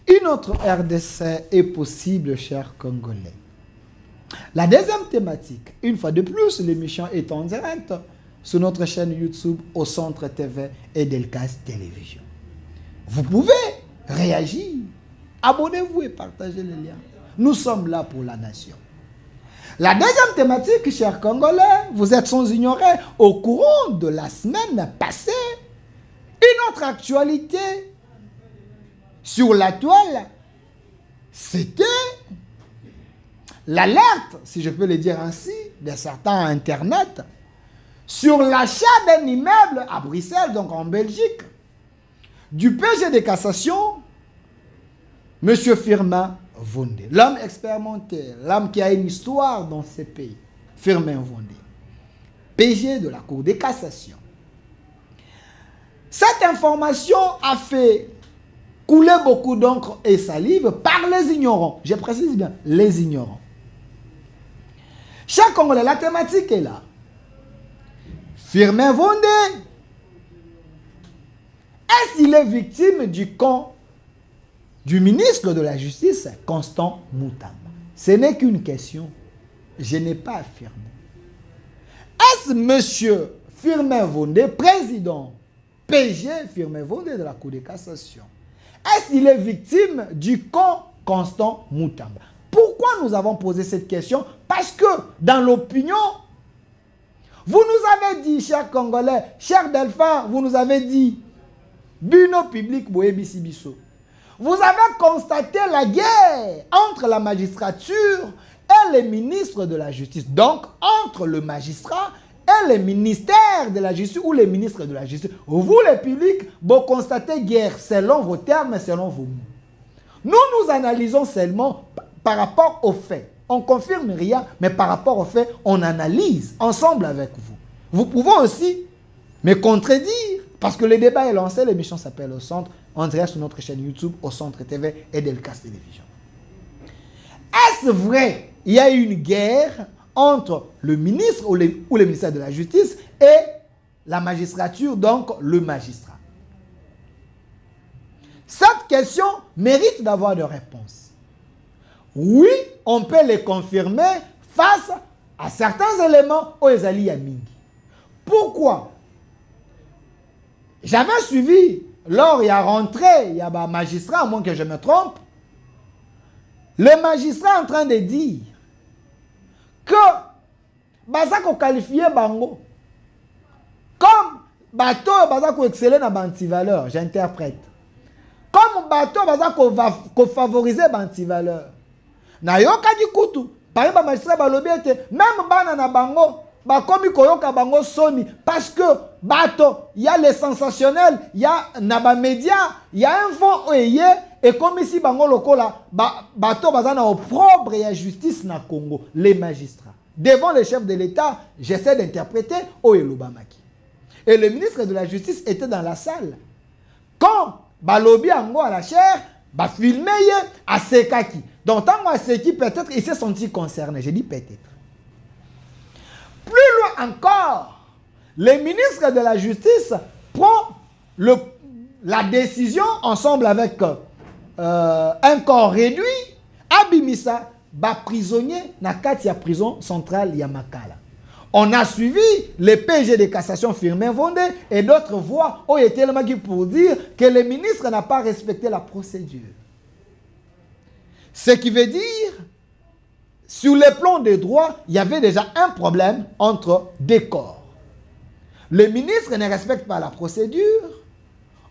Une autre RDC est possible, chers Congolais. La deuxième thématique, une fois de plus, l'émission est en direct sur notre chaîne YouTube au Centre TV et Delcas Télévision. Vous pouvez réagir, abonnez-vous et partagez les liens. Nous sommes là pour la nation. La deuxième thématique, chers Congolais, vous êtes sans ignorer, au courant de la semaine passée, une autre actualité sur la toile, c'était l'alerte, si je peux le dire ainsi, de certains Internet, sur l'achat d'un immeuble à Bruxelles, donc en Belgique, du PG de cassation, M. Firmin Vondé, l'homme expérimenté, l'homme qui a une histoire dans ce pays, Firmin Vondé, PG de la Cour de cassation. Cette information a fait couler beaucoup d'encre et salive par les ignorants. Je précise bien, les ignorants. Chers Congolais, la thématique est là. Firmin Vondé, est-ce qu'il est victime du camp du ministre de la Justice, Constant Moutamba? Ce n'est qu'une question. Je n'ai pas affirmé. Est-ce monsieur Firmin Vondé, président PG Firmin Vondé de la Cour de cassation, est-ce qu'il est victime du camp Constant Moutamba? Pourquoi nous avons posé cette question? Parce que dans l'opinion, vous nous avez dit, chers Congolais, chers Delphin, vous nous avez dit, Buno public Boyebi Sibiso. Vous avez constaté la guerre entre la magistrature et les ministres de la justice. Donc, entre le magistrat et les ministères de la justice ou les ministres de la justice. Vous, les publics, vous constatez guerre selon vos termes, selon vos mots. Nous analysons seulement par rapport aux faits. On ne confirme rien, mais par rapport aux faits, on analyse ensemble avec vous. Vous pouvez aussi me contredire, parce que le débat est lancé, l'émission s'appelle Au Centre, en direct sur notre chaîne YouTube, Au Centre TV et Delcas Télévision. Est-ce vrai, il y a eu une guerre entre le ministre ou le ministère de la Justice et la magistrature, donc le magistrat? Cette question mérite d'avoir de réponses. Oui, on peut les confirmer face à certains éléments aux Ezali Yamingi. Pourquoi? J'avais suivi, lors il y a rentré, il y a un magistrat, à moins que je me trompe, le magistrat est en train de dire que Bazako qualifié Bango comme bateau Bazako exceller dans l'antivaleur, j'interprète. Comme bateau Bazako va favoriser l'antivaleur. Na yoka di kutu, par exemple magistrat balobi ete même bana na bango ba komi koyoka bango soni parce que bato il y a les sensationnels, il y a naba média, il y a un fond oyé et comme ici bango lokola bato bazana opprobre et justice na Congo, les magistrats. Devant le chef de l'État, j'essaie d'interpréter Oyelubamaki. Et le ministre de la Justice était dans la salle. Quand balobi ango à la chair, ba filmé à Sekaki. Donc, tant que Seki, peut-être, il s'est senti concerné. Je dis peut-être. Plus loin encore, le ministre de la Justice prend la décision, ensemble avec un corps réduit, Abimisa, bas prisonnier, na Katia prison centrale Yamakala. On a suivi les PG de cassation Firmin Vondé et d'autres voix ont été pour dire que le ministre n'a pas respecté la procédure. Ce qui veut dire, sur le plan des droits, il y avait déjà un problème entre deux corps. Le ministre ne respecte pas la procédure,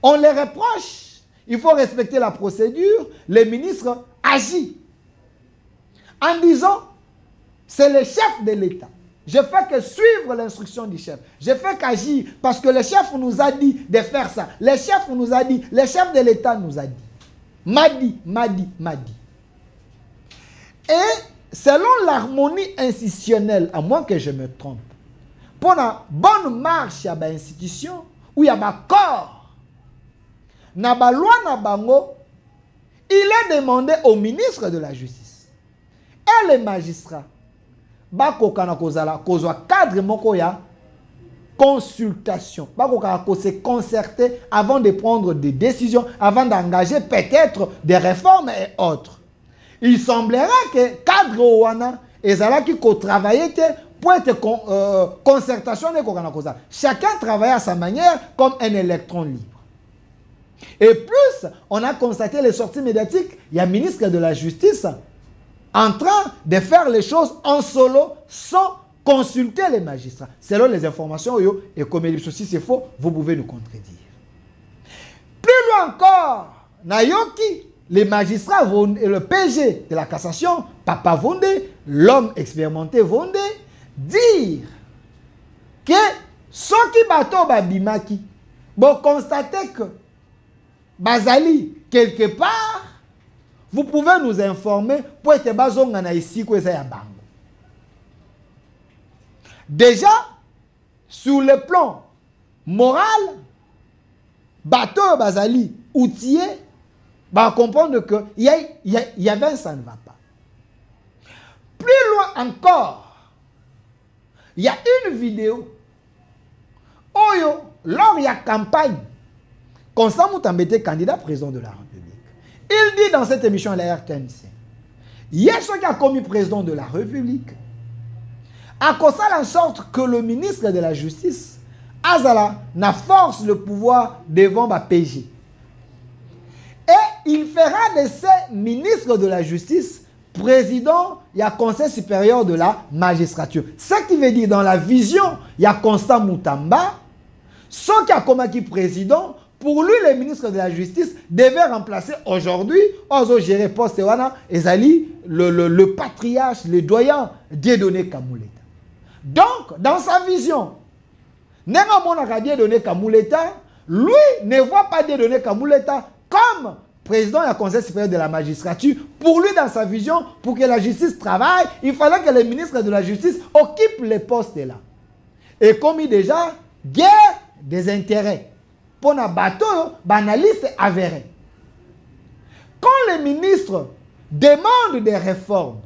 on les reproche, il faut respecter la procédure, le ministre agit en disant, c'est le chef de l'État. Je fais que suivre l'instruction du chef. Je fais qu'agir parce que le chef nous a dit de faire ça. Le chef nous a dit, le chef de l'État nous a dit. M'a dit. Et selon l'harmonie institutionnelle, à moins que je me trompe, pour la bonne marche, il y a une institution où il y a un corps. Na ba loi na bango, il est demandé au ministre de la Justice et les magistrats. Bako kana kozala kozwa cadre moko ya consultation. Il se concerter avant de prendre des décisions, avant d'engager peut-être des réformes et autres. Il semblerait que cadre Ouana et Zala qui travaillait pour être concertation. Chacun travaille à sa manière comme un électron libre. Et plus, on a constaté les sorties médiatiques, il y a un ministre de la Justice en train de faire les choses en solo sans consulter les magistrats. Selon les informations, et comme il si c'est faux, vous pouvez nous contredire. Plus loin encore, Nayoki, les magistrats et le PG de la cassation, Papa Vonde, l'homme expérimenté Vonde, dire que ceux qui battent Babimaki, bon, constatez que Bazali, quelque part, vous pouvez nous informer pour être bazongana ici que ça bango. Déjà, sur le plan moral, bateau Bazali, outillé, va comprendre qu'il y avait ça ne va pas. Plus loin encore, il y a une vidéo où, lors de la campagne, Constant Moutambete, candidat président de la République, il dit dans cette émission à la RTNC, il y a ceux qui a commis président de la République, à cause en sorte que le ministre de la Justice, Azala, n'a force le pouvoir devant la PG. Et il fera de ces ministres de la Justice président, il y a Conseil supérieur de la magistrature. Ce qui veut dire, dans la vision, il y a Constant Moutamba, ceux qui a commis président, pour lui, les ministres de la Justice devaient remplacer aujourd'hui, Ozo gérer poste Ezali, le patriarche, le doyen Dieudonné Kamouleta. Donc, dans sa vision, Dieudonné Kamouleta, lui ne voit pas Dieudonné Kamouleta comme président du Conseil supérieur de la magistrature. Pour lui, dans sa vision, pour que la justice travaille, il fallait que les ministres de la Justice occupent les postes là. Et comme il déjà, guerre des intérêts. Pour un bateau, banaliste avéré. Quand les ministres demandent des réformes,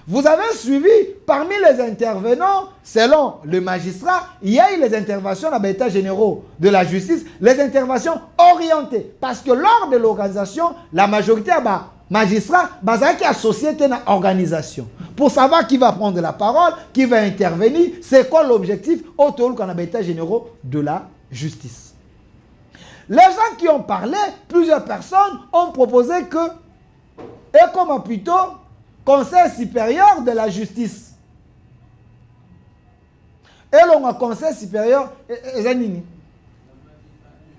vous avez suivi, parmi les intervenants, selon le magistrat, il y a eu les interventions dans l'état généraux de la justice, les interventions orientées. Parce que lors de l'organisation, la majorité des magistrats qui associés à une organisation. Pour savoir qui va prendre la parole, qui va intervenir, c'est quoi l'objectif autour de l'état généraux de la justice. Les gens qui ont parlé, plusieurs personnes ont proposé que, et comme plutôt, Conseil supérieur de la justice. Et le Conseil supérieur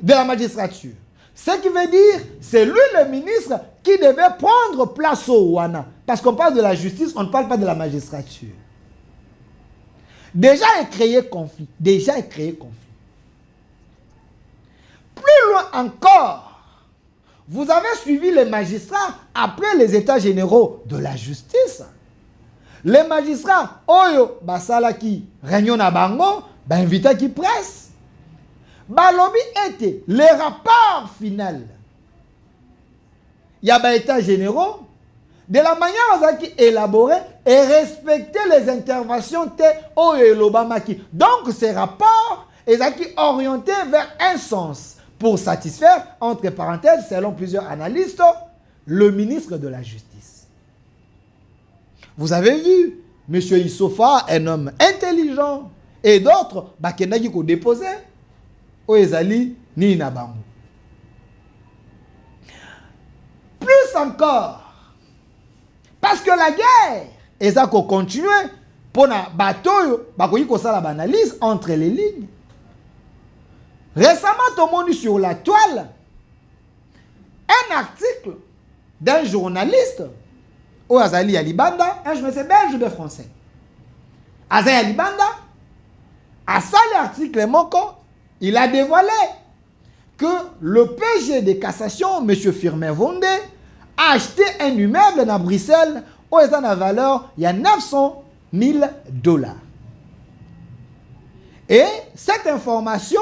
de la magistrature. Ce qui veut dire, c'est lui le ministre qui devait prendre place au Ouana. Parce qu'on parle de la justice, on ne parle pas de la magistrature. Déjà est créé conflit. Plus loin encore, vous avez suivi les magistrats après les états généraux de la justice. Les magistrats, Oyo, Basalaki, Réunion Nabango, invité qui presse. Balobi était les rapports finaux. Il y a des états généraux, de la manière dont ils élaboré et respecter les interventions de Oyo et l'Obamaki. Donc ces rapports, ils sont orientés vers un sens. Pour satisfaire, entre parenthèses, selon plusieurs analystes, le ministre de la Justice. Vous avez vu, M. Issofa, un homme intelligent, et d'autres, qui ont déposé, Oezali, ni Nabango. Plus encore, parce que la guerre, et ça qu'on continue, pour un bateau, analyse entre les lignes. Récemment, tout le monde sur la toile, un article d'un journaliste, au Azali Alibanda, un journaliste belge de français. Azali Alibanda, à ça l'article Moko, il a dévoilé que le PG de cassation, M. Firmin Vonde, a acheté un immeuble à Bruxelles, où il a valeur, il y a 900 000 $. Et cette information,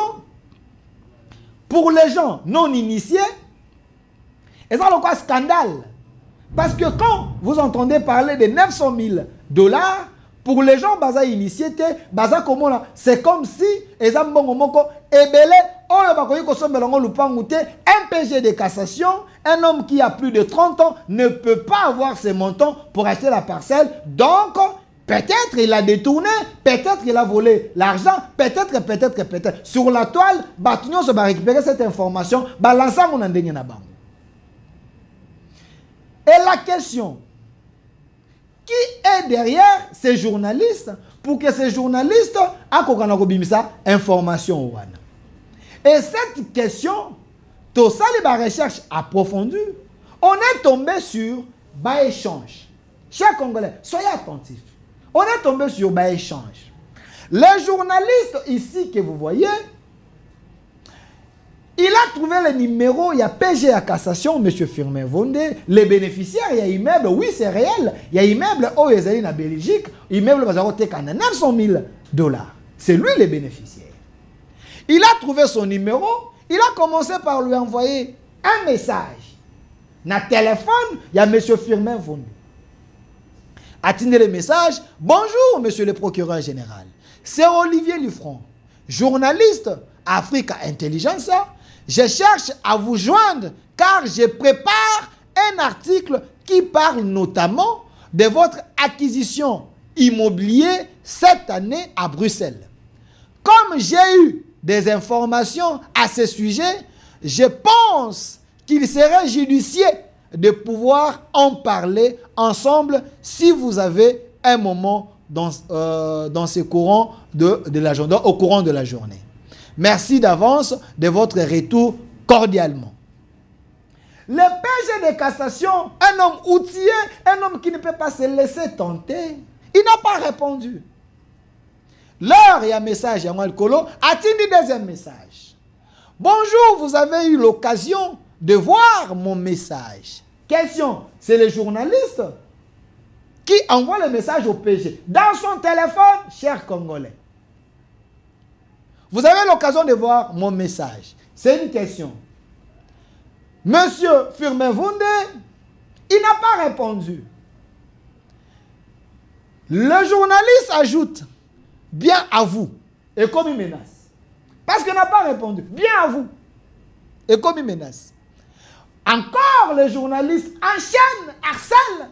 pour les gens non initiés, et ça c'est un scandale. Parce que quand vous entendez parler de 900 000 $, Pour les gens baza initiés, baza comment là, c'est comme si ezambongo moko ebele oyo bakoyi kosombela ngo lupangu te, un PG de cassation, un homme qui a plus de 30 ans ne peut pas avoir ses montants pour acheter la parcelle. Donc peut-être il a détourné, peut-être il a volé l'argent, peut-être. Sur la toile, Batunyo se va récupérer cette information, balancer mon andenge na bango. Et la question, qui est derrière ces journalistes pour que ces journalistes aient information? Et cette question, tout ça, les recherches approfondies, on est tombé sur échange. Chers Congolais, soyez attentifs. On est tombé sur échange. Les journalistes ici que vous voyez, il a trouvé le numéro, il y a PG à cassation, M. Firmin Vondé, les bénéficiaires, il y a immeuble, oui c'est réel, il y a immeuble, oh, ils sont en Belgique, immeuble, il y a 900 000 $. C'est lui le bénéficiaire. Il a trouvé son numéro, il a commencé par lui envoyer un message. Dans le téléphone, il y a M. Firmin Vondé. Attendez le message. Bonjour, monsieur le procureur général. C'est Olivier Lufron, journaliste Africa Intelligence. Je cherche à vous joindre car je prépare un article qui parle notamment de votre acquisition immobilière cette année à Bruxelles. Comme j'ai eu des informations à ce sujet, je pense qu'il serait judicieux de pouvoir en parler ensemble si vous avez un moment dans ce courant de la journée, au courant de la journée. Merci d'avance de votre retour cordialement. Le PG de cassation, un homme outillé, un homme qui ne peut pas se laisser tenter, il n'a pas répondu. L'heure, il y a un message, il y a un colo, a-t-il deuxième message? Bonjour, vous avez eu l'occasion de voir mon message. Question, c'est le journaliste qui envoie le message au PG. Dans son téléphone, cher Congolais. Vous avez l'occasion de voir mon message. C'est une question. Monsieur Firmin Vondé, il n'a pas répondu. Le journaliste ajoute, bien à vous, et comme il menace. Parce qu'il n'a pas répondu, bien à vous, et comme il menace. Encore le journaliste enchaîne, harcèle.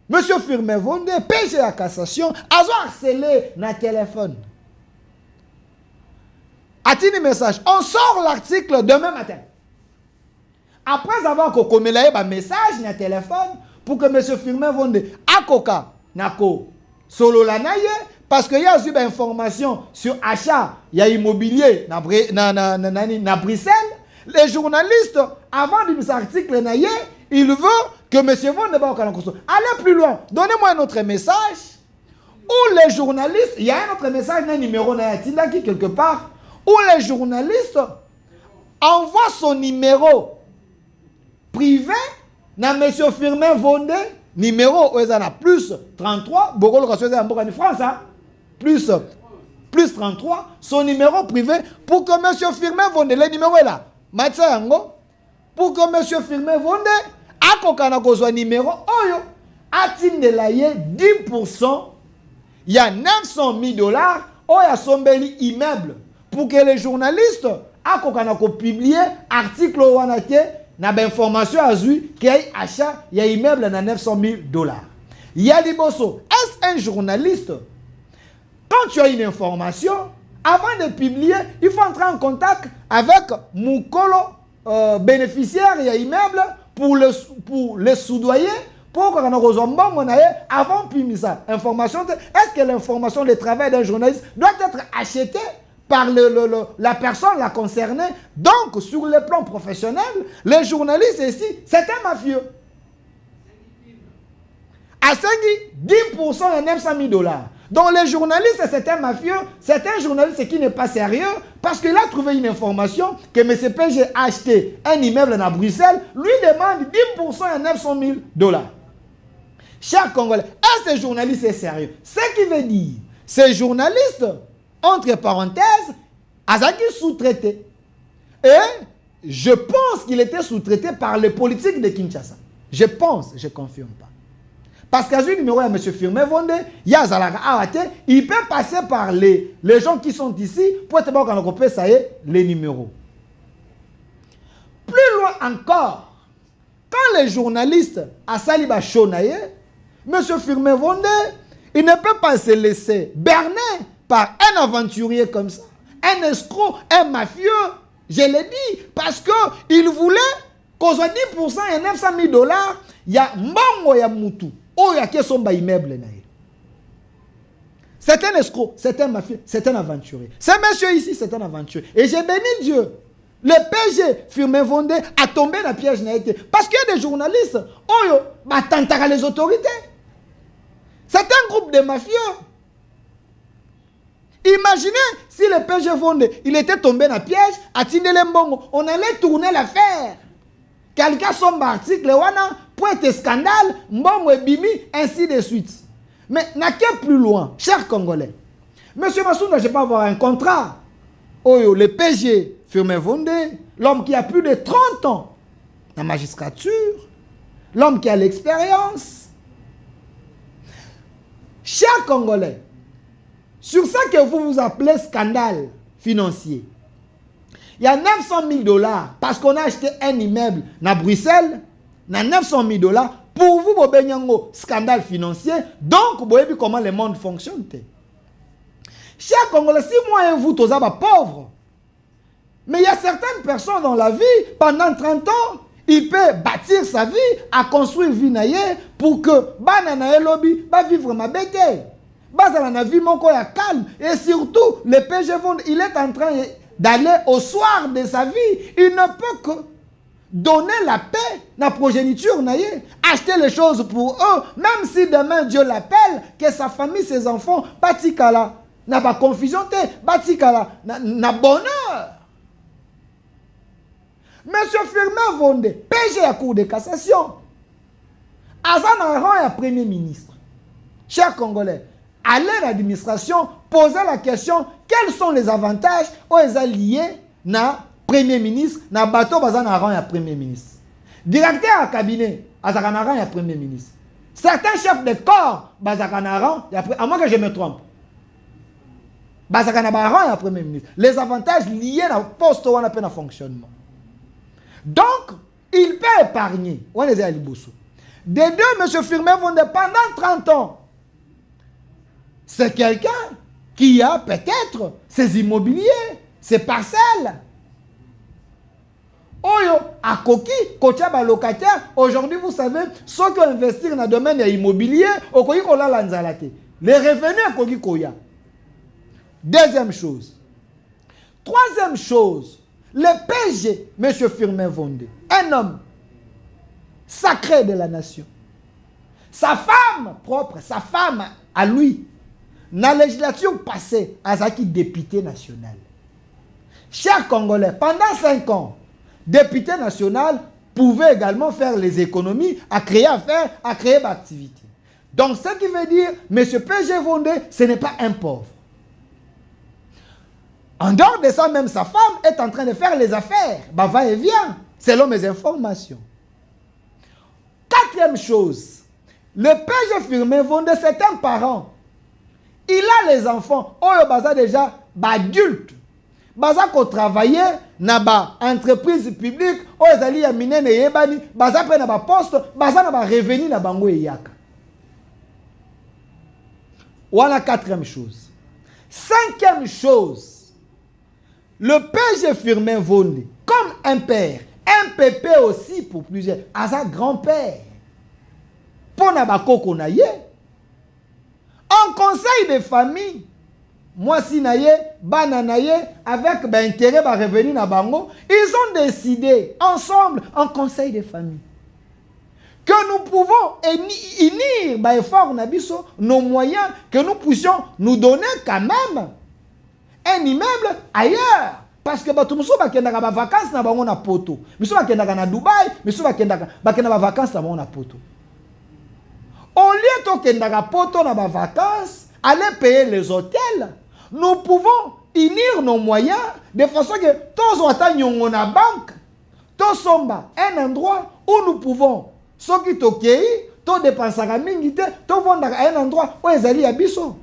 Monsieur Firmin Vondé, PG à cassation, a harcelé dans le téléphone. A-t-il un message? On sort l'article demain matin. Après avoir commis un message dans le téléphone pour que M. Firmin Vondé akoka nako solo la naye parce qu'il y a eu des informations sur achat, il y a immobilier na Bruxelles. Les journalistes, avant de cet article naye, il veut que M. Vondé allez plus loin. Donnez-moi un autre message où les journalistes, il y a un autre message, un numéro nayatinda qui quelque part où les journalistes envoient son numéro privé na M. Firmin Vondé, numéro plus 33, beaucoup de France, hein? plus 33, son numéro privé pour que M. Firmin Vondé, le numéro est là, pour que M. Firmin Vondé akokana kozwa numéro oyo atindelaye 10%, il y a 900 000 $, oyo sombeli immeuble pour que les journalistes akokana ko publier article wanake na information azui qu'il y a achat, il y a immeuble na 900 000 $. Il y a liboso. Est-ce un journaliste? Quand tu as une information, avant de publier, il faut entrer en contact avec Moukolo, bénéficiaire, il y a immeuble, pour le soudoyer, pour qu'on ait avant de publier ça. Information. Est-ce que l'information, le travail d'un journaliste doit être acheté par la personne la concernée? Donc, sur le plan professionnel, les journalistes ici, c'est un mafieux. À 10% de 900 000 $. Donc, les journalistes, c'est un mafieux, c'est un journaliste qui n'est pas sérieux parce qu'il a trouvé une information que M. PG a acheté un immeuble à Bruxelles, lui demande 10% de 900 000 $. Chers Congolais, est-ce que ce journaliste est sérieux? Ce qui veut dire, ces journalistes, entre parenthèses, Azaki sous-traité. Et je pense qu'il était sous-traité par les politiques de Kinshasa. Je pense, je ne confirme pas. Parce qu'à ce numéro, il y a M. Firmin Vondé, il y a Zalaga Awate, il peut passer par les gens qui sont ici pour être bon quand on peut ça y est, les numéros. Plus loin encore, quand les journalistes à Saliba Shonaye, M. Firmin Vondé, il ne peut pas se laisser berner par un aventurier comme ça, un escroc, un mafieux, je l'ai dit, parce qu'il voulait qu'on soit 10% et 900 000 $, il y a Mbongo, il y a Moutou. Oh, il y a qui sont immeubles. C'est un escroc, c'est un mafieux, c'est un aventurier. Ce monsieur ici, c'est un aventurier. Et j'ai béni Dieu. Le PG Firmin Vondé a tombé dans le piège. Parce qu'il y a des journalistes, oh, ils les autorités. C'est un groupe de mafieux. Imaginez si le PG Vondé, il était tombé dans le piège, à Tindele Mbongo, on allait tourner l'affaire. Quelqu'un sombre article, pour être scandale, Mbongo et Bimi, ainsi de suite. Mais n'a qu'à plus loin, chers Congolais. Monsieur Massouna, je ne vais pas avoir un contrat. Oh, le PG Firmin Vondé, l'homme qui a plus de 30 ans dans la magistrature, l'homme qui a l'expérience. Chers Congolais, sur ça que vous appelez scandale financier, il y a 900 000 $ parce qu'on a acheté un immeuble à Bruxelles, il y a 900 000 $ pour vous, Bobenyango, scandale financier. Donc, vous voyez comment le monde fonctionne. Chers Congolais, si moi et vous, tous êtes pauvres, mais il y a certaines personnes dans la vie, pendant 30 ans, il peut bâtir sa vie, à construire vie naïe pour que banana lobby va vivre ma bête. Bazala vie mon calme. Et surtout, le PG Vondé, il est en train d'aller au soir de sa vie. Il ne peut que donner la paix dans la progéniture naïe, acheter les choses pour eux, même si demain Dieu l'appelle, que sa famille, ses enfants, batikala, n'a pas confusion, batikala, n'a bonheur. Monsieur Firmin Vondé, PG à Cour de cassation, Azan Aran est Premier ministre. Chers Congolais, à l'administration, posez la question, quels sont les avantages aux alliés na Premier ministre, na bateau Bazan Aran est Premier ministre. Directeur à cabinet, Azan Aran est Premier ministre. Certains chefs de corps, Bazan Aran, à moins que je me trompe, Bazan Aran est Premier ministre. Les avantages liés à poste où on appelle un fonctionnement. Donc, il peut épargner. On les a des deux, M. Firmin Vondé, pendant 30 ans, c'est quelqu'un qui a peut-être ses immobiliers, ses parcelles. Oyo, à Koki, Kochaba locataire, aujourd'hui, vous savez, ceux qui investir dans le domaine immobilier, au Koki Kola Lanzalate. Les revenus à Koki Koya. Deuxième chose. Troisième chose. Le PG, M. Firmin Vondé, un homme sacré de la nation. Sa femme propre, sa femme à lui, dans la législature passée, Azaki député national. Chers Congolais, pendant 5 ans, député national pouvait également faire les économies, à créer affaires, à créer d'activités. Donc, ce qui veut dire, M. PG Vondé, ce n'est pas un pauvre. En dehors de ça, même sa femme est en train de faire les affaires. Bah, va et vient, selon mes informations. Quatrième chose, le PG Firmin Vondé, c'est un parent. Il a les enfants. Oh, baza déjà, adulte. Baza ko travailler na ba entreprise publique. Oh, ezali ya minene yebani. Baza pe na ba poste. Baza na ba revenu na bango yaka. Voilà quatrième chose. Cinquième chose. Le PG Firmin Vondé, comme un père, un pépé aussi pour plusieurs, à sa grand-père, pour Nabako Konaye, en conseil de famille, moi si naye, bananaye, avec intérêt à revenir na bango, ils ont décidé ensemble en conseil de famille que nous pouvons unir bah effort nabiso nos moyens, que nous puissions nous donner quand même un immeuble ailleurs. Parce que tout le monde va faire vacances na bango na poto. Miso va faire na Dubaï, miso va faire vacances na bango na poto. Au lieu de faire poto na vacances, aller payer les hôtels, nous pouvons unir nos moyens de façon que tous atteignons na banque, tous sommes un endroit où nous pouvons, ceux qui t'okei, tu dépenses à mingité, tu vends à un endroit où ils allaient à Bisso.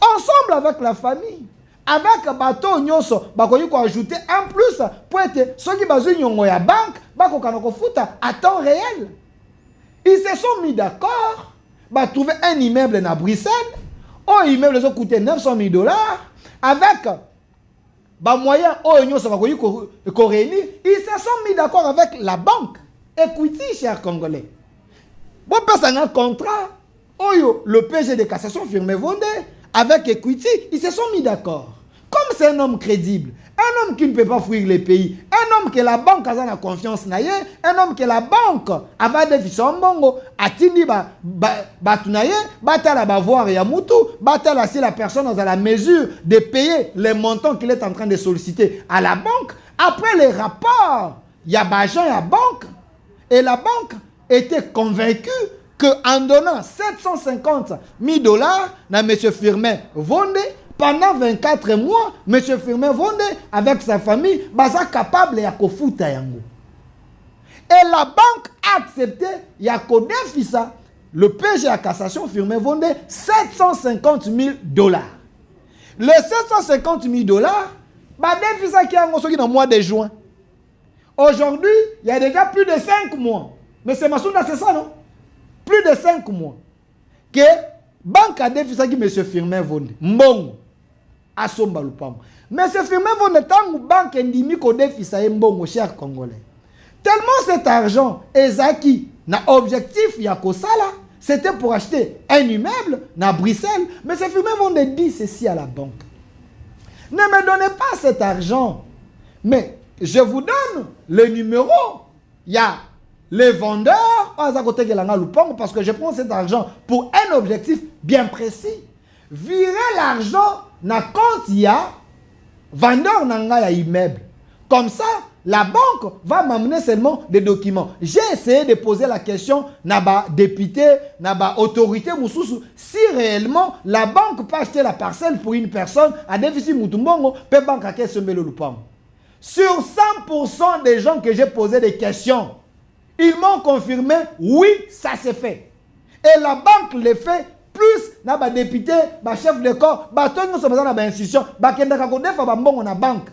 Ensemble avec la famille. Avec bateau nyonso, bakoyi ko ajouter en plus pour être ceux qui bazu nyongo ya banque, bako kanoko futa à temps réel. Ils se sont mis d'accord, bah trouver un immeuble à Bruxelles. Oh, immeuble les ont coûté 900 000 $. Avec bah moyen oh nyonso bakoyi ko réunir, ils se sont mis d'accord avec la banque. Equity, chers Congolais. Bon, personne un contrat. Oh yo, le PG de cassation firmé Vendée avec Equity, ils se sont mis d'accord. Comme c'est un homme crédible, un homme qui ne peut pas fuir les pays, un homme que la banque a la confiance, un homme que la banque a des fils en bongo, a tindi batunaye, batala bavoir ya mutu, batala si la personne a la mesure de payer les montants qu'il est en train de solliciter à la banque. Après les rapports, il y a l'argent à la banque, et la banque était convaincue qu'en donnant 750 000 $, à M. Firmin Vendée, pendant 24 mois, M. Firmin Vendée, avec sa famille, est capable de faire yango. Et la banque a accepté, il y a Fissa, le PG à cassation Firmin Vendée, 750 000 $. Les 750 000 $, Fissa qui a dans le mois de juin. Aujourd'hui, il y a déjà plus de 5 mois. Mais c'est Massouna, c'est ça, non? Plus de 5 mois. Que banque a défisé qui M. Firmin Vendée. Mbongo. Asomba Lupango. M. Firmin Vendée, tant que banque endimi ko défisé mbongo, cher Congolais. Tellement cet argent est acquis, na objectif yakosala, c'était pour acheter un immeuble na Bruxelles. M. Firmin Vendée dit ceci à la banque. Ne me donnez pas cet argent. Mais je vous donne le numéro. Il y a les vendeurs, parce que je prends cet argent pour un objectif bien précis. Virer l'argent na compte il y a vendeur nanga immeuble. Comme ça, la banque va m'amener seulement des documents. J'ai essayé de poser la question à député, à autorité, si réellement la banque peut acheter la parcelle pour une personne à déficit Mutumbongo, peut banque à caisse le Lupango. Sur 100% des gens que j'ai posé des questions, ils m'ont confirmé, oui, ça s'est fait. Et la banque le fait, plus, na ba député, ba chef de corps, ba tout nous sommes dans la institution, ba kenda ka kodefa ba mbongo na banque.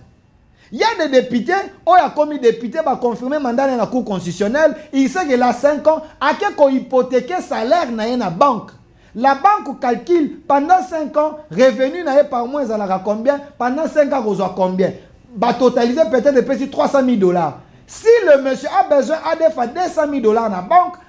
Il y a des députés, oh ya commis député, ba confirmer mandat dans la cour constitutionnelle, il sait qu'il a 5 ans, à quel qu'on hypothéquer salaire na la banque. La banque calcule pendant 5 ans, revenu na par mois, ça a combien? Pendant 5 ans, vous avez combien? Ba totaliser peut-être 300 000 $. Si le monsieur a besoin de 200 000 $ dans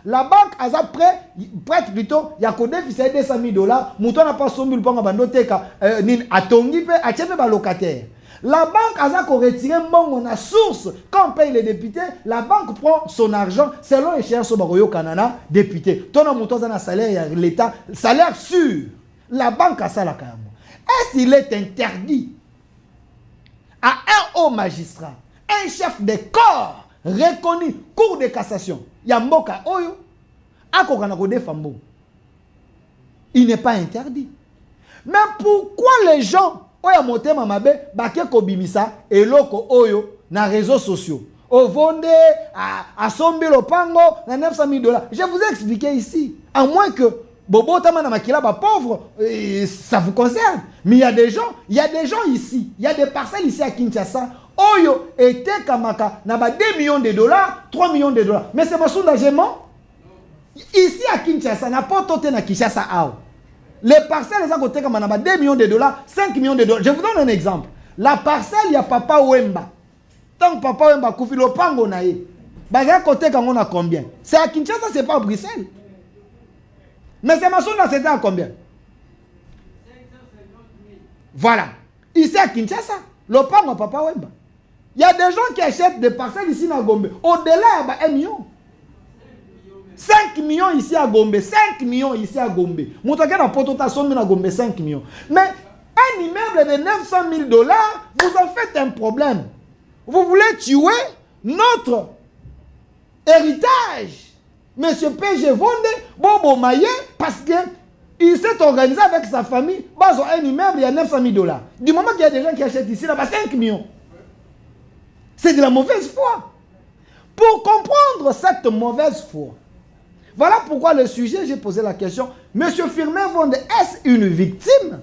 la banque a prête plutôt, il y a qu'au déficit 200 000 $, mouton n'a pas son mille pour bandoteka, a tongi pe, a tchepe ba locataire. La banque a retiré mon source. Quand on paye les députés, la banque prend son argent selon les cher Sobaroyo Kanana, député. Ton mouton a un salaire, l'État, salaire sûr. La banque a ça la carrément. Est-ce qu'il est interdit à un haut magistrat, un chef de corps reconnu, cour de cassation, Yamboka Oyo, il n'est pas interdit. Mais pourquoi les gens, Oya Mote Mamabe, Bake Kobimisa, et Loko Oyo, na réseaux sociaux, au Vendée, à Sombi Lopango, na 900 000 $. Je vous ai expliqué ici, à moins que Bobo Tamana Makila, pauvre, ça vous concerne. Mais il y a des gens ici, il y a des parcelles ici à Kinshasa, Oyo était Kamaka, n'a pas 2 millions de $, 3 millions de $. Mais c'est mon soulagement. Ici à Kinshasa, n'a pas toté na Kinshasa. Les parcelles, les à côté, comme on a 2 millions de $, 5 millions de $. Je vous donne un exemple. La parcelle, il y a Papa Wemba. Tant que Papa Wemba Koufi Lopango naïe, à côté, quand on a combien? C'est à Kinshasa, c'est pas à Bruxelles. Mais c'est ma soulagement, c'était à combien? 550 000. Voilà. Ici à Kinshasa, Lopango Papa Wemba. Il y a des gens qui achètent des parcelles ici à Gombe. Au-delà, il y a 1 million. 5 millions ici à Gombe. 5 millions ici à Gombe. Moutaka na potota sommi na Gombe 5 millions. Mais un immeuble de 900 000 $, vous en faites un problème. Vous voulez tuer notre héritage. Monsieur PG Vendée, Bobo Maye, parce que il s'est organisé avec sa famille. Bah, un immeuble, il y a 900 000 $. Du moment qu'il y a des gens qui achètent ici, là-bas, 5 millions. C'est de la mauvaise foi. Pour comprendre cette mauvaise foi, Voilà pourquoi le sujet, j'ai posé la question. Monsieur Firmin Vonde, est-ce une victime?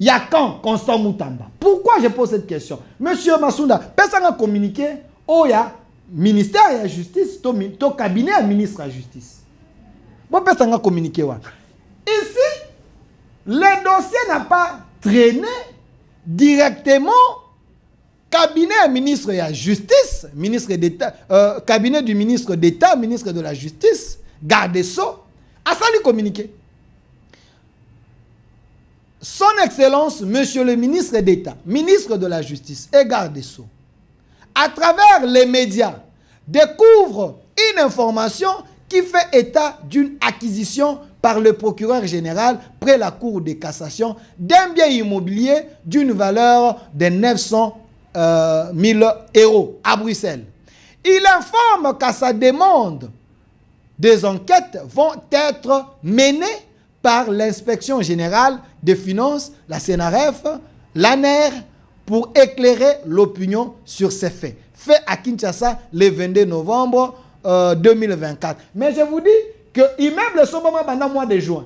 Il y a quand Constant Moutamba? Pourquoi je pose cette question? Monsieur Massounda, personne n'a communiqué au ministère de la Justice, au cabinet du ministre de la Justice. Bon, personne n'a communiqué. Ici, le dossier n'a pas traîné directement cabinet du ministre de la Justice, ministre d'État, cabinet du ministre d'État, ministre de la Justice, garde des Sceaux, a ça lui communiqué. Son Excellence, Monsieur le ministre d'État, ministre de la Justice et garde des Sceaux, à travers les médias, découvre une information qui fait état d'une acquisition par le procureur général près la Cour de cassation d'un bien immobilier d'une valeur de 900 000 euros à Bruxelles. Il informe qu'à sa demande, des enquêtes vont être menées par l'inspection générale des finances, la CNRF, l'ANER, pour éclairer l'opinion sur ces faits. Fait à Kinshasa le 22 novembre 2024. Mais je vous dis que l'immeuble sont pendant le mois de juin.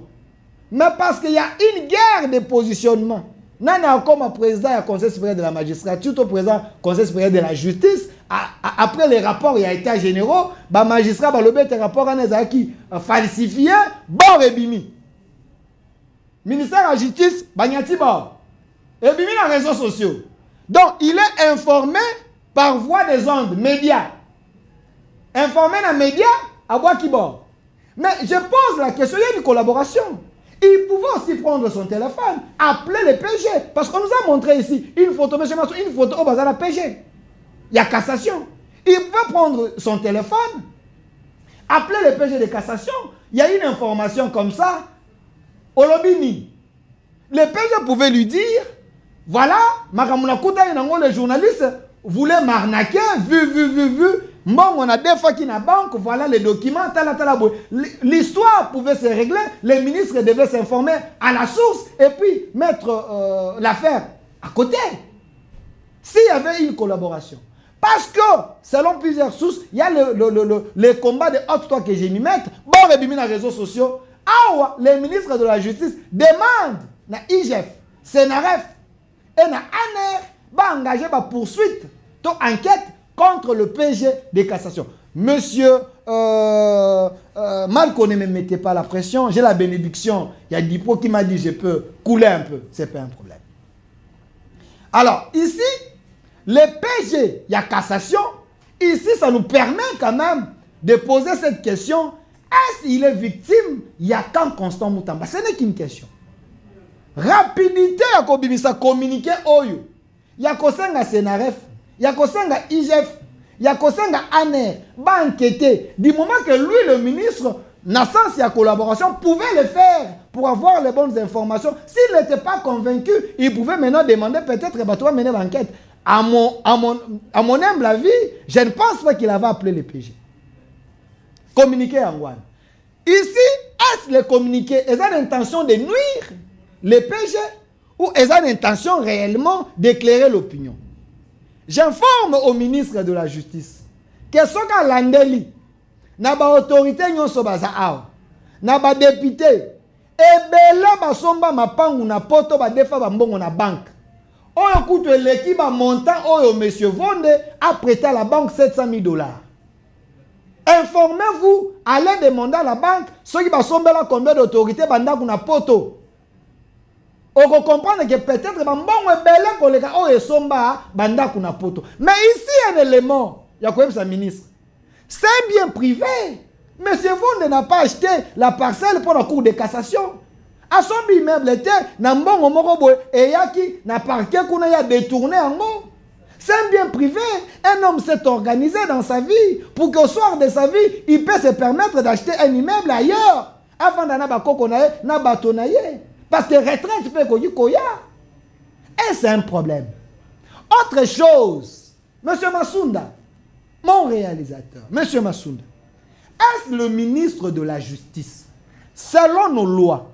Mais parce qu'il y a une guerre de positionnement. Nana comme président du Conseil supérieur de la magistrature, tout au président du Conseil supérieur de la justice, après les rapports, il y a été généraux, les magistrats, les rapports qui falsifié, bon rebimi. Ministère de la justice, Banyati bon. Rebimi dans les réseaux sociaux. Donc, il est informé par voie des ondes, médias. Informé dans les médias, à voix qui bord. Mais je pose la question, il y a une collaboration. Il pouvait aussi prendre son téléphone, appeler le PG. Parce qu'on nous a montré ici une photo, monsieur Massou, une photo au bazar de PG. Il y a cassation. Il pouvait prendre son téléphone, appeler le PG de cassation. Il y a une information comme ça. Olobini. Le PG pouvait lui dire, voilà, le journaliste voulait m'arnaquer, vu. Bon, on a des fois qui n'a banque, voilà les documents, l'histoire pouvait se régler, les ministres devaient s'informer à la source et puis mettre l'affaire à côté. S'il y avait une collaboration. Parce que, selon plusieurs sources, il y a le combat de haute toi que j'ai mis mettre, bon, et dans les réseaux sociaux, les ministres de la Justice demandent na IGF, CNRF et na ANER d'engager la poursuite, enquête contre le PG de cassation. Monsieur Malko, ne me mettez pas la pression, j'ai la bénédiction. Il y a Dipo qui m'a dit je peux couler un peu, ce n'est pas un problème. Alors, ici, le PG, il y a cassation. Ici, ça nous permet quand même de poser cette question. Est-ce qu'il est victime? Il y a quand Constant Moutamba? Ce n'est qu'une question. Rapidité à Kobimisa communiquer Oyo. Il y a Kosenga CNRF, il y a Kosenga IGF, il y a Kosenga ANER, va enquêter. Du moment que lui, le ministre, n'a sens et collaboration, pouvait le faire pour avoir les bonnes informations. S'il n'était pas convaincu, il pouvait maintenant demander peut-être qu'il mener l'enquête. À mon humble avis, je ne pense pas qu'il avait appelé le PG. Communiquer en Guan. Ici, est-ce le communiqué, ils ont l'intention de nuire le PG ou ils ont l'intention réellement d'éclairer l'opinion? J'informe au ministre de la Justice que ce que l'Andeli, n'a pas autorité, n'a pas député, et bela basomba mapangu na poto ba defa ba mbongo na banque. Oyo kutu l'équipe a montant oyo monsieur Vonde a prêté à la banque 700 000 $. Informez-vous, allez demander à la banque ceux qui basomba la combien d'autorité banda kuna poto. On comprend que peut-être que mbongo ebele koleka oyo somba banda kuna poto. Mais ici un élément, il y a quand même sa ministre. C'est un bien privé. Monsieur Vonde n'a pas acheté la parcelle pour la cour de cassation. À son immeuble était, Nambongo Morobo et Yaki n'a parqué qu'on a détourné en haut. C'est un bien privé. Un homme s'est organisé dans sa vie pour qu'au soir de sa vie, il peut se permettre d'acheter un immeuble ailleurs. Avant d'en avoir n'a batonaye. Parce que retraite fait koya. Et c'est un problème. Autre chose, monsieur Massounda, mon réalisateur, monsieur Massounda, est-ce le ministre de la Justice, selon nos lois,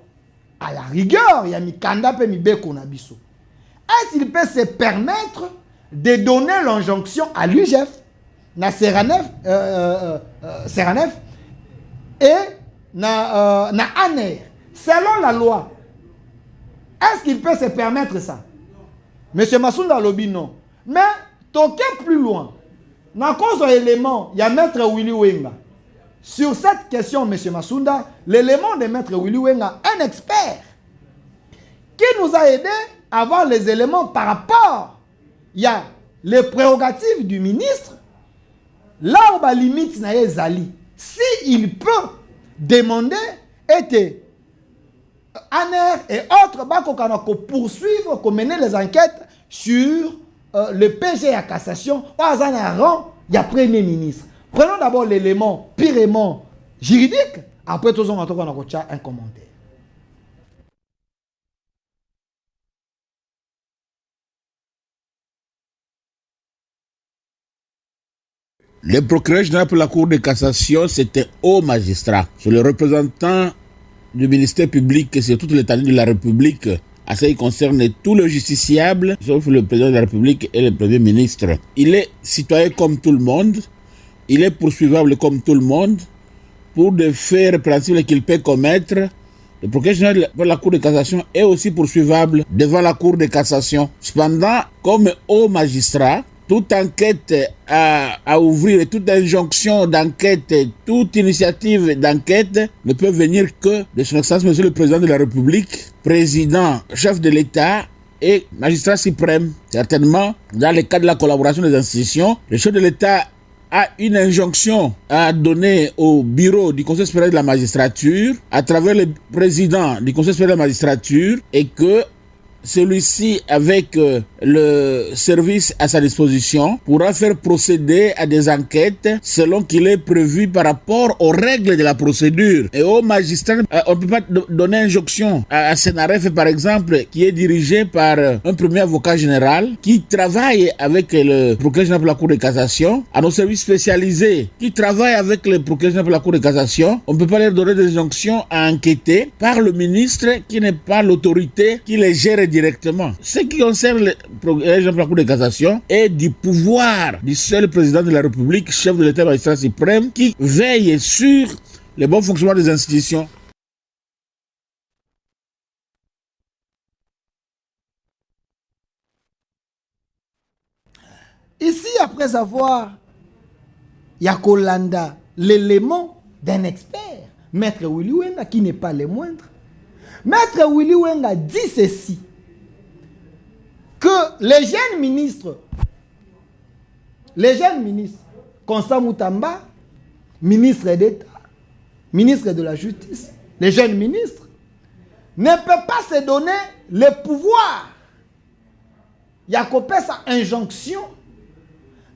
à la rigueur, il y a Mikanda pe Mibeko Nabiso, est-ce qu'il peut se permettre de donner l'injonction à l'UGF, na Seranef, et na ANER, selon la loi, est-ce qu'il peut se permettre ça? Monsieur Massounda Lobi, non. Mais, toquer plus loin, dans cause élément, il y a Maître Willy Wenga. Sur cette question, Monsieur Massounda, l'élément de Maître Willy Wenga, un expert, qui nous a aidé à avoir les éléments par rapport. Il y a les prérogatives du ministre, là où la limite n'a zali. Si il peut demander, était ANER et autres, qu'on poursuivre, qu'on mener les enquêtes sur le PG à cassation, ou à un rang, il y a Premier ministre. Prenons d'abord l'élément purement juridique, après tout ça, on a un commentaire. Le procureur général pour la Cour de cassation, c'était haut magistrat. C'est le représentant du ministère public sur toute l'étendue de la République. À ça, il concerne tous les justiciables, sauf le président de la République et le premier ministre. Il est citoyen comme tout le monde. Il est poursuivable comme tout le monde. Pour des faits répréhensibles qu'il peut commettre, le procureur général pour la Cour de cassation est aussi poursuivable devant la Cour de cassation. Cependant, comme haut magistrat, toute enquête à ouvrir, toute injonction d'enquête, toute initiative d'enquête ne peut venir que de son Excellence Monsieur le Président de la République, président, chef de l'État et magistrat suprême. Certainement, dans le cadre de la collaboration des institutions, le chef de l'État a une injonction à donner au bureau du Conseil supérieur de la magistrature à travers le président du Conseil supérieur de la magistrature et que celui-ci, avec le service à sa disposition, pourra faire procéder à des enquêtes selon qu'il est prévu par rapport aux règles de la procédure. Et au magistrat, on ne peut pas donner injonction à Sénaref, par exemple, qui est dirigé par un premier avocat général, qui travaille avec le procureur général pour la Cour de cassation, à nos services spécialisés, qui travaillent avec le procureur général pour la Cour de cassation. On ne peut pas leur donner des injonctions à enquêter par le ministre, qui n'est pas l'autorité qui les gère directement. Ce qui concerne le procureur général de la Cour de cassation est du pouvoir du seul président de la République, chef de l'État magistrat suprême, qui veille sur le bon fonctionnement des institutions. Ici, après avoir Yakolanda, l'élément d'un expert, Maître Willy Wenga, qui n'est pas le moindre, Maître Willy Wenga dit ceci, que les jeunes ministres, Constant Moutamba, ministre d'État, ministre de la Justice, les jeunes ministres, ne peuvent pas se donner le pouvoir. Il y a sa injonction,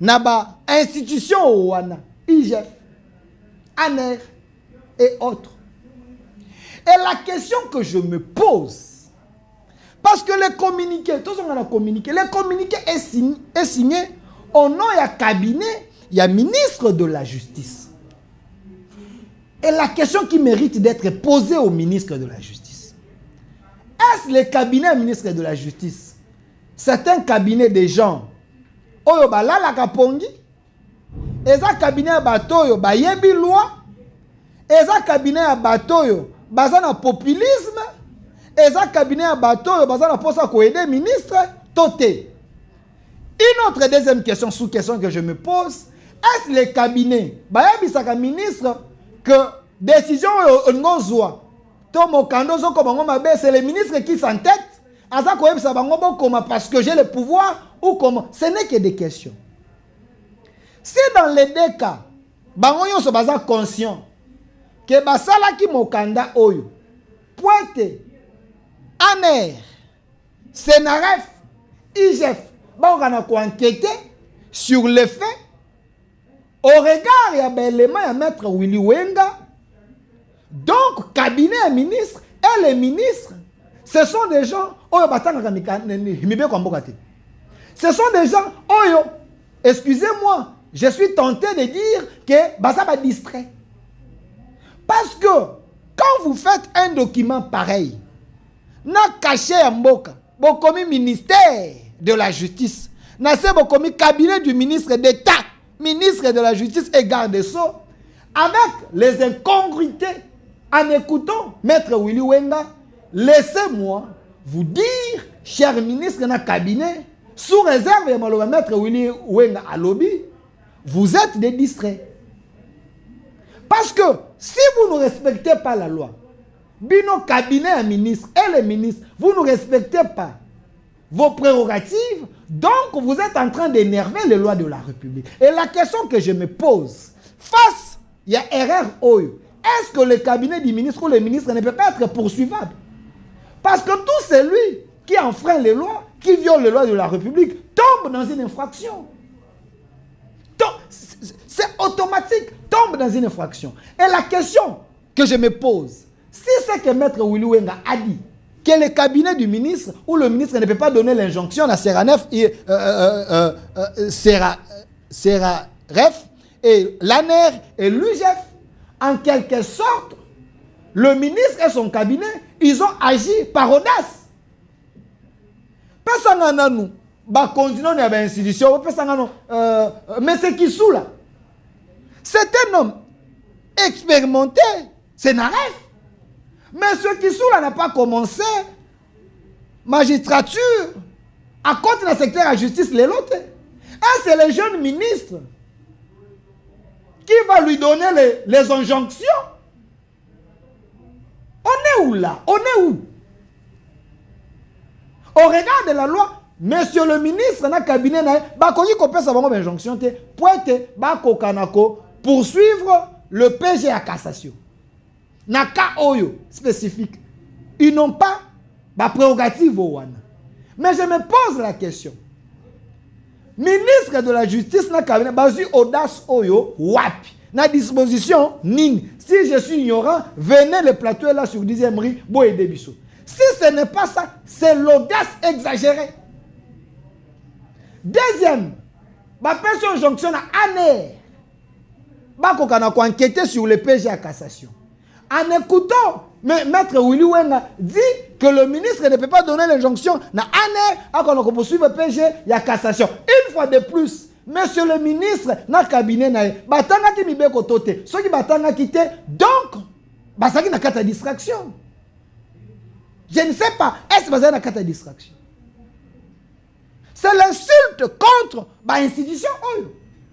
naba institution ouana, IGF, ANER et autres. Et la question que je me pose, parce que le communiqué est signé au nom du cabinet, il y a ministre de la Justice. Et la question qui mérite d'être posée au ministre de la Justice, est-ce le cabinet ministre de la Justice? C'est un cabinet des gens, oyo balala kapongi, et ça cabinet à batoyo bayebi loi, et ça cabinet à batoyo bazana populisme, et ça cabinet à bateau, bazana pour ça aider ministre, toté. Une autre deuxième question, sous-question que je me pose, est-ce le cabinet, bayabisaka ministre, que décision ongozoa, tomo kandozo comme c'est le ministre qui s'entête, asa koyebisa bango bokoma parce que j'ai le pouvoir ou comment? Ce n'est que des questions. Si dans les deux cas, bango yonso baza conscient que basala ki mokanda oyo, pointe ANER, Sénaref, IGF, on a enquêter sur les faits au regard il y a l'élément à Maître Willy Wenga. Donc, cabinet et ministre et les ministres, ce sont des gens, ce sont des gens, excusez-moi, je suis tenté de dire que ça va distraire. Parce que quand vous faites un document pareil, na caché à Mboka, bokomi ministère de la justice, na se bokomi cabinet du ministre d'État, ministre de la justice et garde-sceaux, avec les incongruités, en écoutant Maître Willy Wenga, laissez-moi vous dire, cher ministre dans le cabinet, sous réserve de Maître Willy Wenga à lobby, vous êtes des distraits. Parce que si vous ne respectez pas la loi, Bino cabinet à ministre et les ministres, vous ne respectez pas vos prérogatives, donc vous êtes en train d'énerver les lois de la République. Et la question que je me pose, face, il y a erreur Oyo, est-ce que le cabinet du ministre ou le ministre ne peut pas être poursuivable? Parce que tout celui qui enfreint les lois, qui viole les lois de la République, tombe dans une infraction. C'est automatique, tombe dans une infraction. Et la question que je me pose, si c'est que Maître Willy Wenga a dit que le cabinet du ministre ou le ministre ne peut pas donner l'injonction à Seranef et Seraref et l'ANER et l'UGF, en quelque sorte, le ministre et son cabinet, ils ont agi par audace. Personne nous, bah continuons à l'institution, mais c'est qui sous là? C'est un homme expérimenté, c'est Naref. Mais ce qui sous là n'a pas commencé magistrature à côté du secteur de la justice, les autres. Et c'est le jeune ministre qui va lui donner les injonctions. On est où là? On est où? Au regard de la loi, monsieur le ministre, dans le cabinet, poursuivre le PG à cassation. Dans le cas spécifique, ils n'ont pas de prérogative. Mais je me pose la question. Ministre de la Justice, dans le cabinet, audace oyo, wapi. Na disposition, nini. Si je suis ignorant, venez le plateau là sur 10e rue, Boye Debisso. Si ce n'est pas ça, c'est l'audace exagérée. Deuxième, ma pension jonction à ANER. Bakokana ko enquêter sur le PG à cassation. En écoutant Maître Willy Wenga dit que le ministre ne peut pas donner l'injonction à ANER à qu'on poursuive le PG à cassation. Une fois de plus, monsieur le ministre, dans le cabinet, batanga ki mibeko tote, ceux qui batanga quitté, donc, basaki na kata distraction. Je ne sais pas, est-ce que c'est na kata distraction? C'est l'insulte contre l'institution.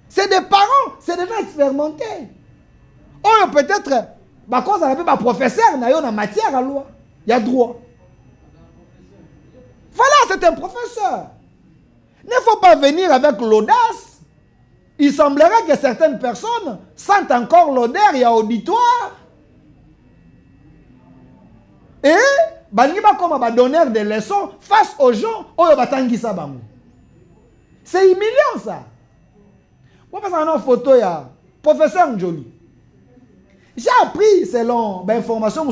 C'est des parents, c'est des gens expérimentés. Peut-être, quand ça appelle professeur, il y a une matière à loi, il y a droit. Voilà, c'est un professeur. Il ne faut pas venir avec l'audace. Il semblerait que certaines personnes sentent encore l'odeur, il y a auditoire. Et, il va comme donner des leçons face aux gens. C'est humiliant ça. Moi, parce qu'on a une photo, il y a professeur Njoli. J'ai appris, selon l'information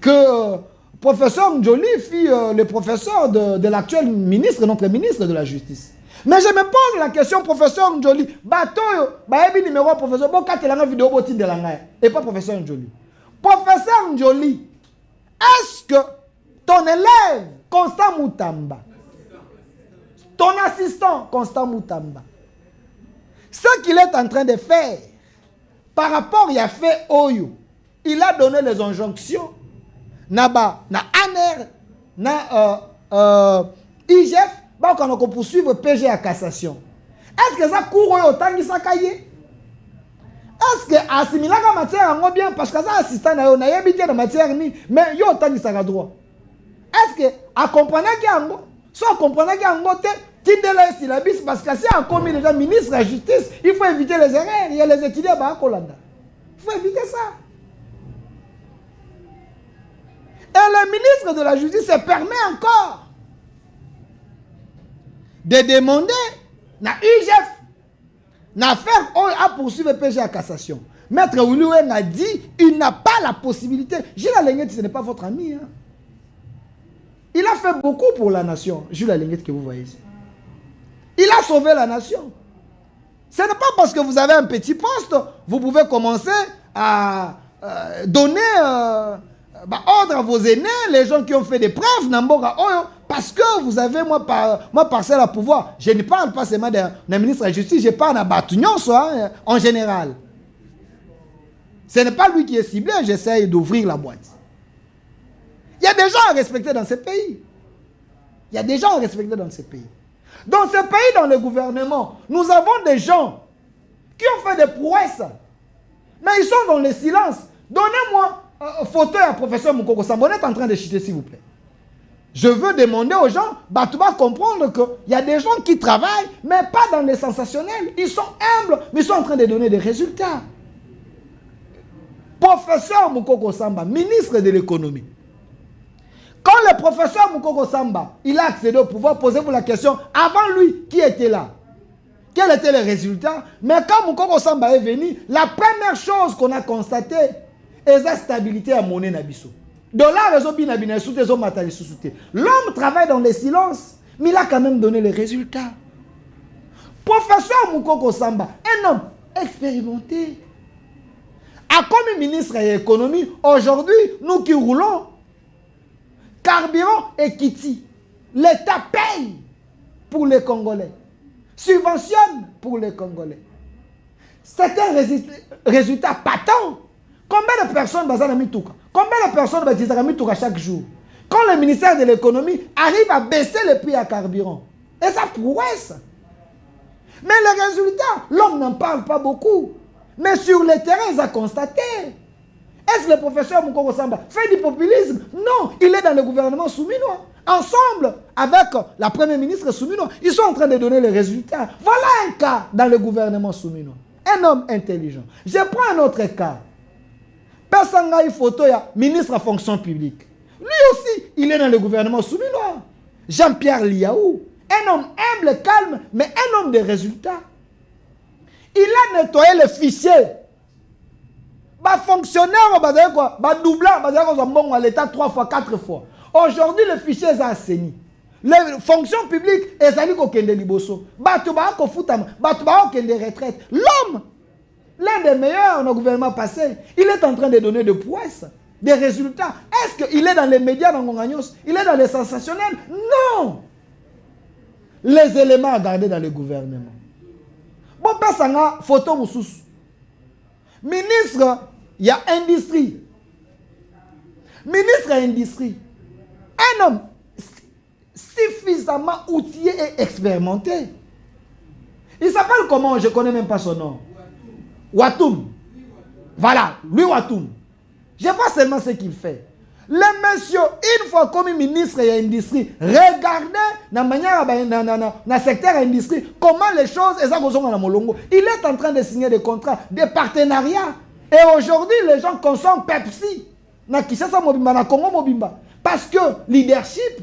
que professeur Njoli fut le professeur de l'actuel ministre, notre ministre de la Justice. Mais je me pose la question, professeur Njoli, numéro professeur, vidéo et pas professeur Njoli. Professeur Njoli, est-ce que ton élève, Constant Moutamba, ton assistant, Constant Moutamba, ce qu'il est en train de faire, par rapport à fait Oyo, il a donné les injonctions, na ANER, na IGF, quand on poursuit le PG à cassation. Est-ce que ça court autant que ça cahier? Est-ce que assimiler la matière en bien parce que ça assistant na yo na habité la matière ni mais yo autant que ça droit. Est-ce que à comprendre que en soit comprendre que en côté tindela syllabus parce que si en commis déjà ministre de la justice, il faut éviter les erreurs, il y a les étudiants à Kolanda. Il faut éviter ça. Et le ministre de la justice se permet encore de demander na UGF n'a faire à poursuivre le PG à cassation. Maître Willy Wenga a dit il n'a pas la possibilité. Jules Alenguet, ce n'est pas votre ami. Hein. Il a fait beaucoup pour la nation. Jules Alenguet que vous voyez ici. Il a sauvé la nation. Ce n'est pas parce que vous avez un petit poste, vous pouvez commencer à donner ordre à vos aînés, les gens qui ont fait des preuves, parce que vous avez moi parcelle à pouvoir. Je ne parle pas seulement d'un ministre de la Justice, je parle d'un Batugnon en général. Ce n'est pas lui qui est ciblé, j'essaye d'ouvrir la boîte. Il y a des gens à respecter dans ce pays. Il y a des gens à respecter dans ce pays. Dans ce pays, dans le gouvernement, nous avons des gens qui ont fait des prouesses. Mais ils sont dans le silence. Donnez-moi un fauteuil à professeur Moukoko Samba. On est en train de chuter, s'il vous plaît. Je veux demander aux gens, tu vas comprendre qu'il y a des gens qui travaillent, mais pas dans les sensationnels. Ils sont humbles, mais ils sont en train de donner des résultats. Professeur Moukoko Samba, ministre de l'économie. Quand le professeur Moukoko Samba, il a accédé au pouvoir, posez-vous la question, avant lui, qui était là? Quels étaient les résultats? Mais quand Moukoko Samba est venu, la première chose qu'on a constatée, c'est la stabilité à monnaie Nabiso. Dollar, l'homme travaille dans le silence, mais il a quand même donné les résultats. Professeur Moukoko Samba, un homme expérimenté, a comme ministre de l'économie, aujourd'hui, nous qui roulons, carburant et Kiti, l'État paye pour les Congolais, subventionne pour les Congolais. C'est un résultat patent. Combien de personnes bazana mitouka? Combien de personnes bazana mitouka chaque jour? Quand le ministère de l'économie arrive à baisser le prix à carburant, et ça prouesse. Mais les résultats, l'homme n'en parle pas beaucoup. Mais sur le terrain, ils ont constaté. Est-ce que le professeur Moukoko Samba fait du populisme? Non, il est dans le gouvernement souminois. Ensemble, avec la première ministre souminois, ils sont en train de donner les résultats. Voilà un cas dans le gouvernement souminois. Un homme intelligent. Je prends un autre cas. Personne photo, ministre à fonction publique. Lui aussi, il est dans le gouvernement souminois. Jean-Pierre Liaou. Un homme humble, calme, mais un homme de résultats. Il a nettoyé le fichier. Fonctionnaire, doublant, à l'État 3 fois, 4 fois. Aujourd'hui, le fichier est assaini. Les fonctions publiques, elles ont des liboso. L'homme, l'un des meilleurs dans le gouvernement passé, il est en train de donner des prouesses, des résultats. Est-ce qu'il est dans les médias dans Ngongagnos? Il est dans les sensationnels? Non. Les éléments à garder dans le gouvernement. Bon, pas photo moussous. Ministre, il y a industrie. Ministre à industrie. Un homme suffisamment outillé et expérimenté. Il s'appelle comment? Je ne connais même pas son nom. Watoum. Voilà, lui Watoum. Je vois seulement ce qu'il fait. Le monsieur, une fois comme ministre de l'industrie, regardez dans le secteur de l'industrie comment les choses, il est en train de signer des contrats, des partenariats. Et aujourd'hui, les gens consomment Pepsi. Parce que leadership,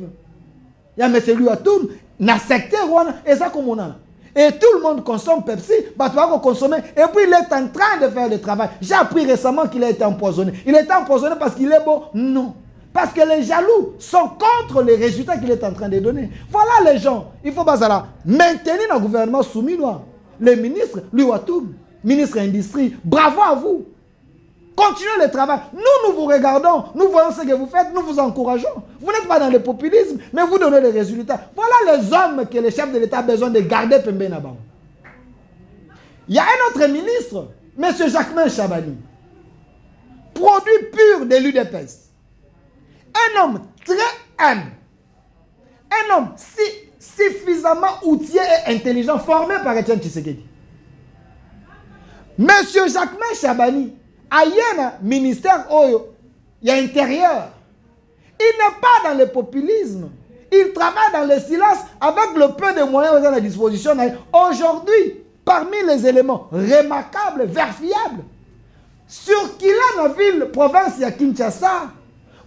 il y a M. Watoum, dans le secteur, et tout le monde consomme Pepsi, consommer. Et puis il est en train de faire le travail. J'ai appris récemment qu'il a été empoisonné. Il a été empoisonné parce qu'il est beau? Non. Parce que les jaloux sont contre les résultats qu'il est en train de donner. Voilà les gens. Il faut maintenir le gouvernement souminois. Le ministre, lui Watoum, ministre de l'Industrie, bravo à vous. Continuez le travail. Nous vous regardons, nous voyons ce que vous faites, nous vous encourageons. Vous n'êtes pas dans le populisme, mais vous donnez des résultats. Voilà les hommes que le chef de l'État a besoin de garder Pembe Nabang. Il y a un autre ministre, M. Jacquemain Chabani, produit pur de l'UDPS. Un homme très humble. Un homme suffisamment outillé et intelligent, formé par Etienne Tshisekedi. M. Jacquemain Chabani, il y a un ministère, il y a intérieur. Il n'est pas dans le populisme. Il travaille dans le silence avec le peu de moyens à la disposition. Aujourd'hui, parmi les éléments remarquables, vérifiables, sur Kila, la ville, province de Kinshasa,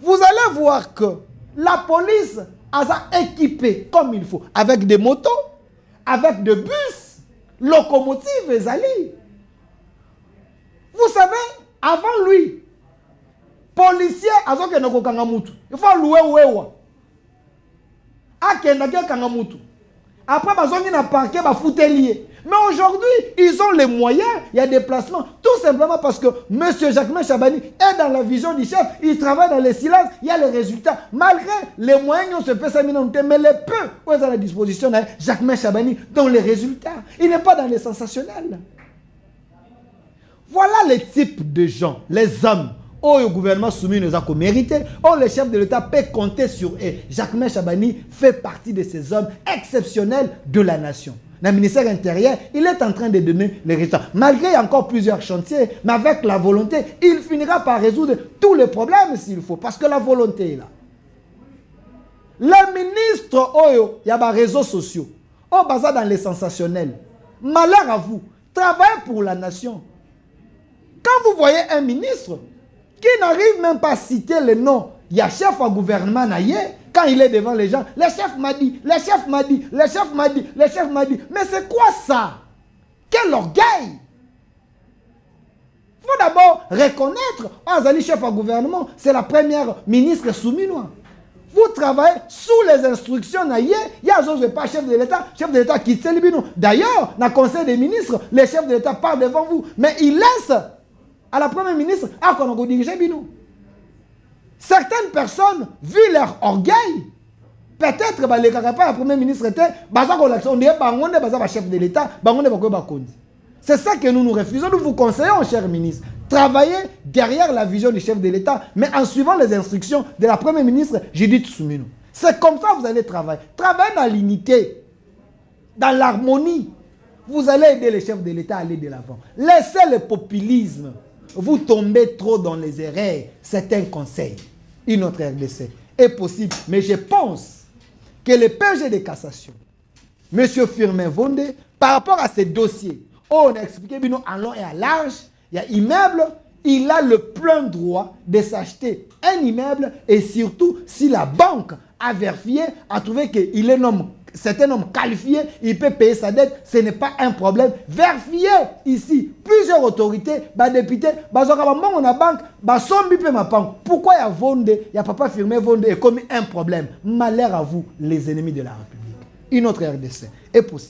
vous allez voir que la police a équipé comme il faut, avec des motos, avec des bus, locomotives et alliés. Vous savez, avant lui, policier, il faut louer Ouewa. Après, ils ont parqué, mais aujourd'hui, ils ont les moyens, il y a des placements, tout simplement parce que M. Jacquemain Chabani est dans la vision du chef, il travaille dans le silence, il y a les résultats. Malgré les moyens qu'on se fait ça, mais les peu où ils ont à la disposition, Jacquemain Chabani, dans les résultats. Il n'est pas dans les sensationnels. Voilà les types de gens, les hommes. Oh, le gouvernement soumis nous a mérité. Oh, le chef de l'État peut compter sur eux. Jacquemain Chabani fait partie de ces hommes exceptionnels de la nation. Le ministère intérieur, il est en train de donner les résultats. Malgré encore plusieurs chantiers, mais avec la volonté, il finira par résoudre tous les problèmes s'il faut. Parce que la volonté est là. Les ministres, oh, il y a des réseaux sociaux. Oh, basé dans les sensationnels. Malheur à vous. Travaillez pour la nation. Quand vous voyez un ministre qui n'arrive même pas à citer le nom, il y a chef au gouvernement, quand il est devant les gens, le chef m'a dit, le chef m'a dit, le chef m'a dit, le chef m'a dit. Mais c'est quoi ça? Quel orgueil! Il faut d'abord reconnaître, Azali chef au gouvernement, c'est la première ministre soumise. Vous travaillez sous les instructions, il y a pas chef de l'État qui s'est libéré. D'ailleurs, dans le conseil des ministres, le chef de l'État parle devant vous, mais il laisse à la première ministre à qu'on a dirigé Bino. Certaines personnes, vu leur orgueil, peut-être que les caractères la première ministre était, on dirait que chef de l'État, c'est ça que nous nous refusons. Nous vous conseillons, cher ministre, travaillez derrière la vision du chef de l'État, mais en suivant les instructions de la première ministre Judith Soumino. C'est comme ça que vous allez travailler. Travaillez dans l'unité, dans l'harmonie. Vous allez aider les chefs de l'État à aller de l'avant. Laissez le populisme. Vous tombez trop dans les erreurs. C'est un conseil. Une autre RDC est possible. Mais je pense que le PG de cassation, M. Firmin Vonde, par rapport à ces dossiers, on a expliqué en long et à large, il y a immeuble, il a le plein droit de s'acheter un immeuble et surtout si la banque a vérifié, a trouvé qu'il est un homme. C'est un homme qualifié, il peut payer sa dette, ce n'est pas un problème. Vérifiez ici, plusieurs autorités, députés, pourquoi il y a Vonde, il y a Papa Firmin Vonde et commis un problème. Malheur à vous, les ennemis de la République. Une autre RDC est possible.